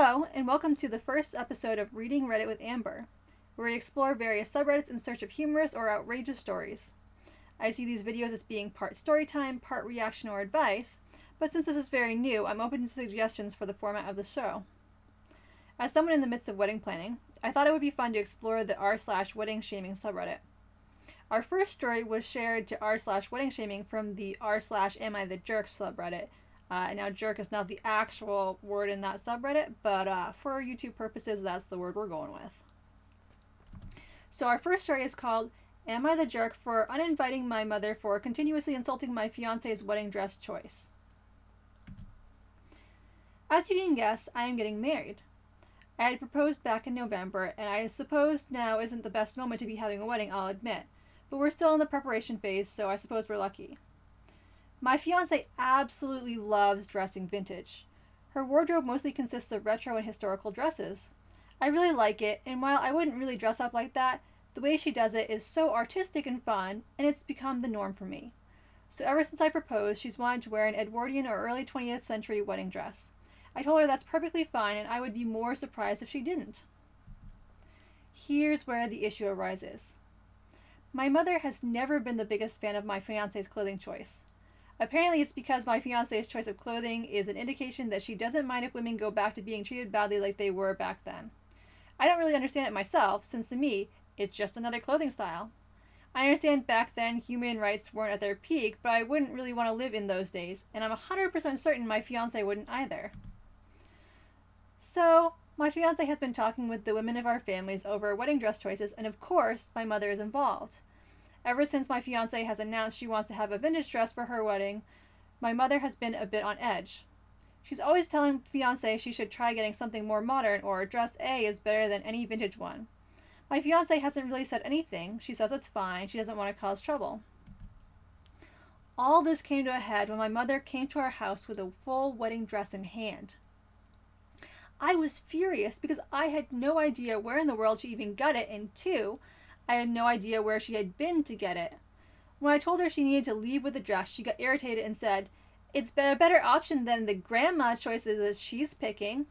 Hello, and welcome to the first episode of Reading Reddit with Amber, where we explore various subreddits in search of humorous or outrageous stories. I see these videos as being part story time, part reaction or advice, but since this is very new, I'm open to suggestions for the format of the show. As someone in the midst of wedding planning, I thought it would be fun to explore the r/WeddingShaming subreddit. Our first story was shared to r/WeddingShaming from the r/Am I the Jerk subreddit. And now jerk is not the actual word in that subreddit, but for YouTube purposes, that's the word we're going with. So our first story is called, Am I the Jerk for Uninviting My Mother for Continuously Insulting My Fiancé's Wedding Dress Choice? As you can guess, I am getting married. I had proposed back in November, and I suppose now isn't the best moment to be having a wedding, I'll admit, but we're still in the preparation phase, so I suppose we're lucky. My fiancé absolutely loves dressing vintage. Her wardrobe mostly consists of retro and historical dresses. I really like it, and while I wouldn't really dress up like that, the way she does it is so artistic and fun, and it's become the norm for me. So ever since I proposed, she's wanted to wear an Edwardian or early 20th century wedding dress. I told her that's perfectly fine, and I would be more surprised if she didn't. Here's where the issue arises. My mother has never been the biggest fan of my fiancé's clothing choice. Apparently it's because my fiancé's choice of clothing is an indication that she doesn't mind if women go back to being treated badly like they were back then. I don't really understand it myself, since to me, it's just another clothing style. I understand back then human rights weren't at their peak, but I wouldn't really want to live in those days, and I'm 100% certain my fiancé wouldn't either. So, my fiancé has been talking with the women of our families over wedding dress choices, and of course, my mother is involved. Ever since my fiancé has announced she wants to have a vintage dress for her wedding, my mother has been a bit on edge. She's always telling fiancé she should try getting something more modern, or dress A is better than any vintage one. My fiancé hasn't really said anything. She says it's fine. She doesn't want to cause trouble. All this came to a head when my mother came to our house with a full wedding dress in hand. I was furious because I had no idea where in the world she even got it, and two, I had no idea where she had been to get it. When I told her she needed to leave with the dress, she got irritated and said, "It's a better option than the grandma choices that she's picking."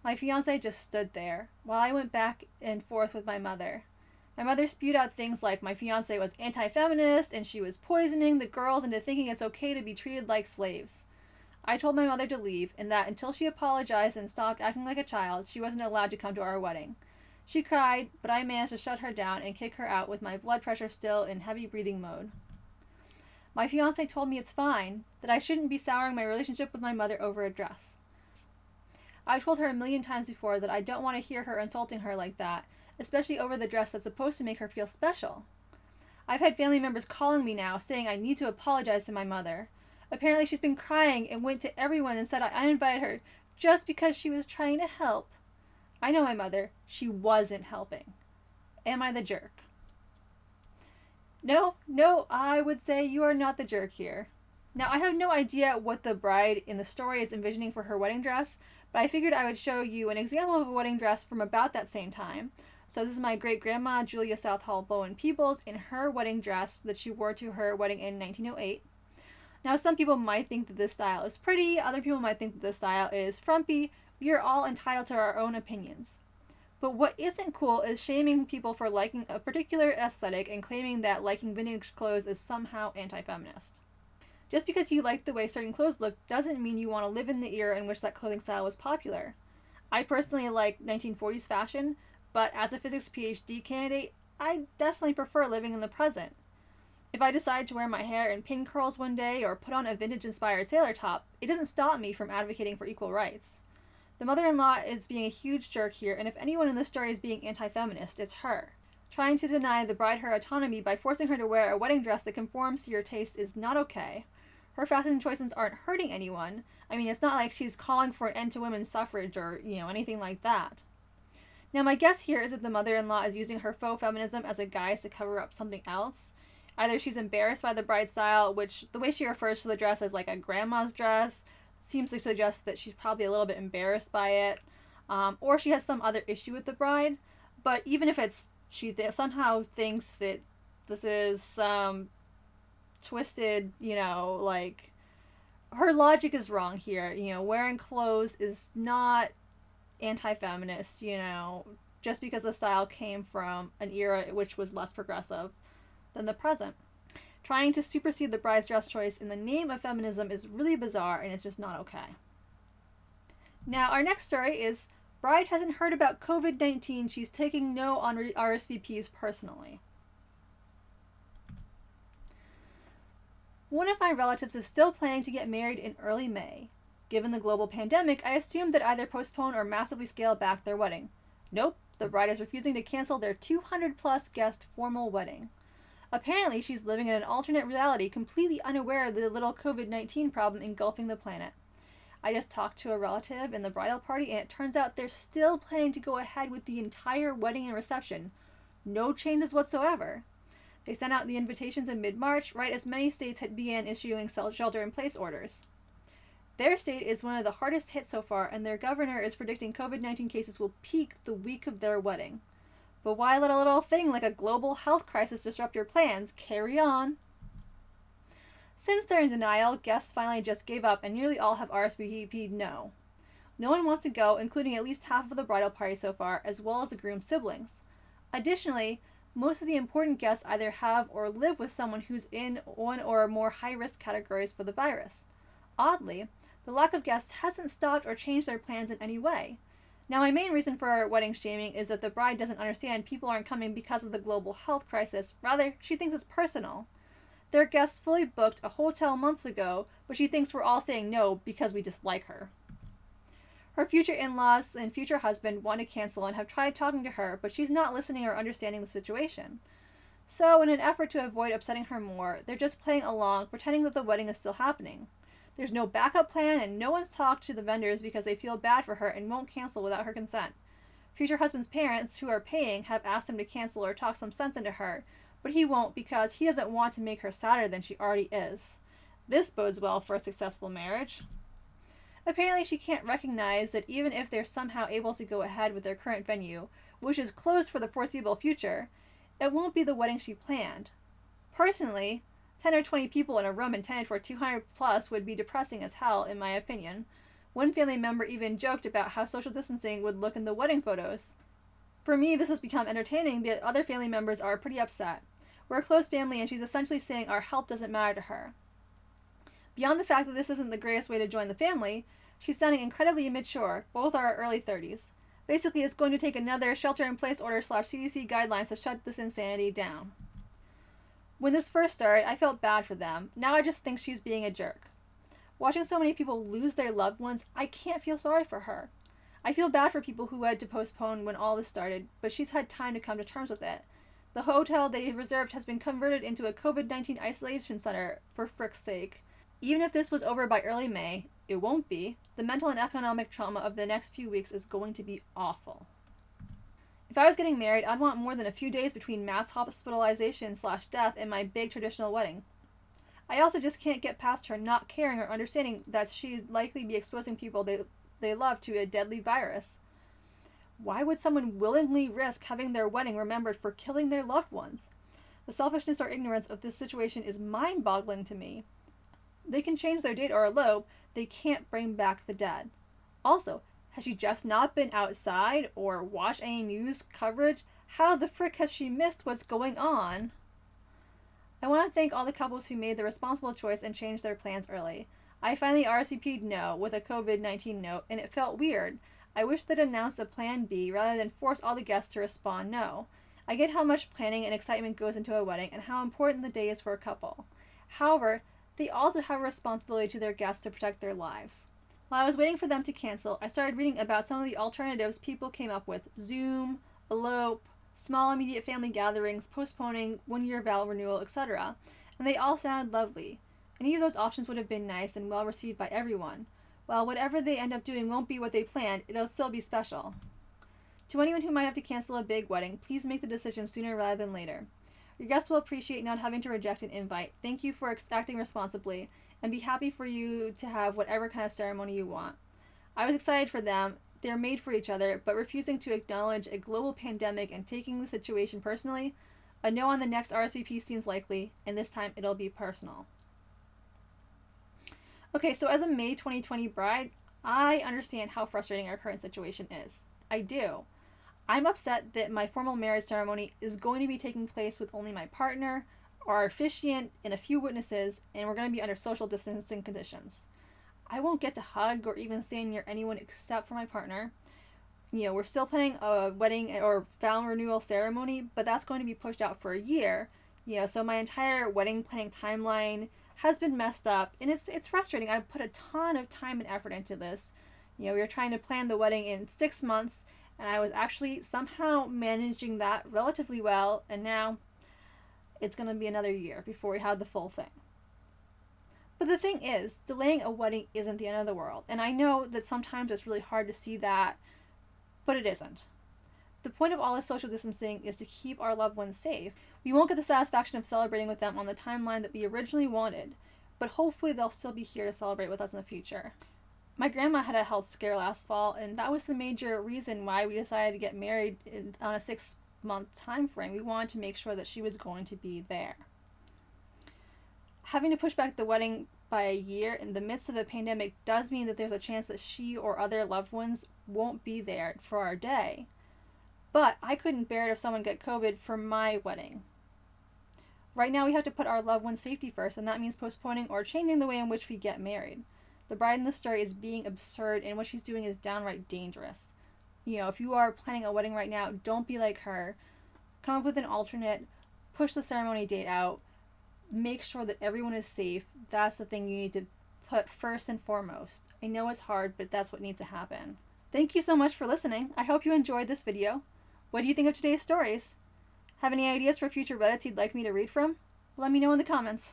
My fiancé just stood there, while I went back and forth with my mother. My mother spewed out things like my fiancé was anti-feminist and she was poisoning the girls into thinking it's okay to be treated like slaves. I told my mother to leave, and that until she apologized and stopped acting like a child, she wasn't allowed to come to our wedding. She cried, but I managed to shut her down and kick her out with my blood pressure still in heavy breathing mode. My fiancé told me it's fine, that I shouldn't be souring my relationship with my mother over a dress. I've told her a million times before that I don't want to hear her insulting her like that, especially over the dress that's supposed to make her feel special. I've had family members calling me now saying I need to apologize to my mother. Apparently she's been crying and went to everyone and said I uninvited her just because she was trying to help. I know my mother. She wasn't helping. Am I the jerk? No, I would say you are not the jerk here. Now, I have no idea what the bride in the story is envisioning for her wedding dress, but I figured I would show you an example of a wedding dress from about that same time. So this is my great-grandma, Julia Southall Bowen Peebles, in her wedding dress that she wore to her wedding in 1908. Now, some people might think that this style is pretty, other people might think that this style is frumpy. We are all entitled to our own opinions. But what isn't cool is shaming people for liking a particular aesthetic and claiming that liking vintage clothes is somehow anti-feminist. Just because you like the way certain clothes look doesn't mean you want to live in the era in which that clothing style was popular. I personally like 1940s fashion, but as a physics PhD candidate, I definitely prefer living in the present. If I decide to wear my hair in pin curls one day or put on a vintage-inspired sailor top, it doesn't stop me from advocating for equal rights. The mother-in-law is being a huge jerk here, and if anyone in this story is being anti-feminist, it's her. Trying to deny the bride her autonomy by forcing her to wear a wedding dress that conforms to your taste is not okay. Her fashion choices aren't hurting anyone. I mean, it's not like she's calling for an end to women's suffrage or, anything like that. Now, my guess here is that the mother-in-law is using her faux feminism as a guise to cover up something else. Either she's embarrassed by the bride's style, which the way she refers to the dress as like a grandma's dress seems to suggest that she's probably a little bit embarrassed by it, or she has some other issue with the bride. But even if it's somehow thinks that this is some twisted, her logic is wrong here. Wearing clothes is not anti-feminist, just because the style came from an era which was less progressive than the present. Trying to supersede the bride's dress choice in the name of feminism is really bizarre, and it's just not okay. Now, our next story is bride hasn't heard about COVID-19. She's taking no on RSVPs personally. One of my relatives is still planning to get married in early May. Given the global pandemic, I assumed that either postpone or massively scale back their wedding. Nope, the bride is refusing to cancel their 200-plus guest formal wedding. Apparently, she's living in an alternate reality, completely unaware of the little COVID-19 problem engulfing the planet. I just talked to a relative in the bridal party, and it turns out they're still planning to go ahead with the entire wedding and reception. No changes whatsoever. They sent out the invitations in mid-March, right as many states had began issuing shelter-in-place orders. Their state is one of the hardest hit so far, and their governor is predicting COVID-19 cases will peak the week of their wedding. But why let a little thing like a global health crisis disrupt your plans? Carry on. Since they're in denial, guests finally just gave up, and nearly all have RSVP'd no. No one wants to go, including at least half of the bridal party so far, as well as the groom's siblings. Additionally, most of the important guests either have or live with someone who's in one or more high-risk categories for the virus. Oddly, the lack of guests hasn't stopped or changed their plans in any way. Now, my main reason for wedding shaming is that the bride doesn't understand people aren't coming because of the global health crisis. Rather, she thinks it's personal. Their guests fully booked a hotel months ago, but she thinks we're all saying no because we dislike her. Her future in-laws and future husband want to cancel and have tried talking to her, but she's not listening or understanding the situation. So, in an effort to avoid upsetting her more, they're just playing along, pretending that the wedding is still happening. There's no backup plan, and no one's talked to the vendors because they feel bad for her and won't cancel without her consent. Future husband's parents, who are paying, have asked him to cancel or talk some sense into her, but he won't because he doesn't want to make her sadder than she already is. This bodes well for a successful marriage. Apparently, she can't recognize that even if they're somehow able to go ahead with their current venue, which is closed for the foreseeable future, it won't be the wedding she planned. Personally, 10 or 20 people in a room intended for 200 plus would be depressing as hell, in my opinion. One family member even joked about how social distancing would look in the wedding photos. For me, this has become entertaining, but other family members are pretty upset. We're a close family, and she's essentially saying our health doesn't matter to her. Beyond the fact that this isn't the greatest way to join the family, she's sounding incredibly immature. Both are early 30s. Basically, it's going to take another shelter-in-place order / CDC guidelines to shut this insanity down. When this first started, I felt bad for them. Now I just think she's being a jerk. Watching so many people lose their loved ones, I can't feel sorry for her. I feel bad for people who had to postpone when all this started, but she's had time to come to terms with it. The hotel they reserved has been converted into a COVID-19 isolation center, for frick's sake. Even if this was over by early May, it won't be. The mental and economic trauma of the next few weeks is going to be awful. If I was getting married, I'd want more than a few days between mass hospitalization / death and my big traditional wedding. I also just can't get past her not caring or understanding that she'd likely be exposing people they love to a deadly virus. Why would someone willingly risk having their wedding remembered for killing their loved ones? The selfishness or ignorance of this situation is mind-boggling to me. They can change their date or elope, they can't bring back the dead. Also, has she just not been outside or watched any news coverage? How the frick has she missed what's going on? I want to thank all the couples who made the responsible choice and changed their plans early. I finally RSVP'd no with a COVID-19 note, and it felt weird. I wish they'd announced a plan B rather than force all the guests to respond no. I get how much planning and excitement goes into a wedding and how important the day is for a couple. However, they also have a responsibility to their guests to protect their lives. While I was waiting for them to cancel, I started reading about some of the alternatives people came up with: Zoom, elope, small immediate family gatherings, postponing, 1-year vow renewal, etc. And they all sounded lovely. Any of those options would have been nice and well received by everyone. While whatever they end up doing won't be what they planned, it'll still be special. To anyone who might have to cancel a big wedding, please make the decision sooner rather than later. Your guests will appreciate not having to reject an invite. Thank you for acting responsibly, and be happy for you to have whatever kind of ceremony you want. I was excited for them. They're made for each other, but refusing to acknowledge a global pandemic and taking the situation personally, a no on the next RSVP seems likely, and this time it'll be personal. Okay, so as a May 2020 bride, I understand how frustrating our current situation is. I do. I'm upset that my formal marriage ceremony is going to be taking place with only my partner, our officiant, and a few witnesses, and we're going to be under social distancing conditions. I won't get to hug or even stand near anyone except for my partner. We're still planning a wedding or vow renewal ceremony, but that's going to be pushed out for a year. So my entire wedding planning timeline has been messed up, and it's frustrating. I've put a ton of time and effort into this. We were trying to plan the wedding in 6 months, and I was actually somehow managing that relatively well, and now it's going to be another year before we have the full thing. But the thing is, delaying a wedding isn't the end of the world, and I know that sometimes it's really hard to see that, but it isn't. The point of all this social distancing is to keep our loved ones safe. We won't get the satisfaction of celebrating with them on the timeline that we originally wanted, but hopefully they'll still be here to celebrate with us in the future. My grandma had a health scare last fall, and that was the major reason why we decided to get married on a 6-month time frame. We wanted to make sure that she was going to be there. Having to push back the wedding by a year in the midst of the pandemic does mean that there's a chance that she or other loved ones won't be there for our day. But I couldn't bear it if someone got COVID for my wedding. Right now we have to put our loved one's safety first, and that means postponing or changing the way in which we get married. The bride in the story is being absurd, and what she's doing is downright dangerous. If you are planning a wedding right now, don't be like her. Come up with an alternate, push the ceremony date out, make sure that everyone is safe. That's the thing you need to put first and foremost. I know it's hard, but that's what needs to happen. Thank you so much for listening. I hope you enjoyed this video. What do you think of today's stories? Have any ideas for future Reddits you'd like me to read from? Let me know in the comments.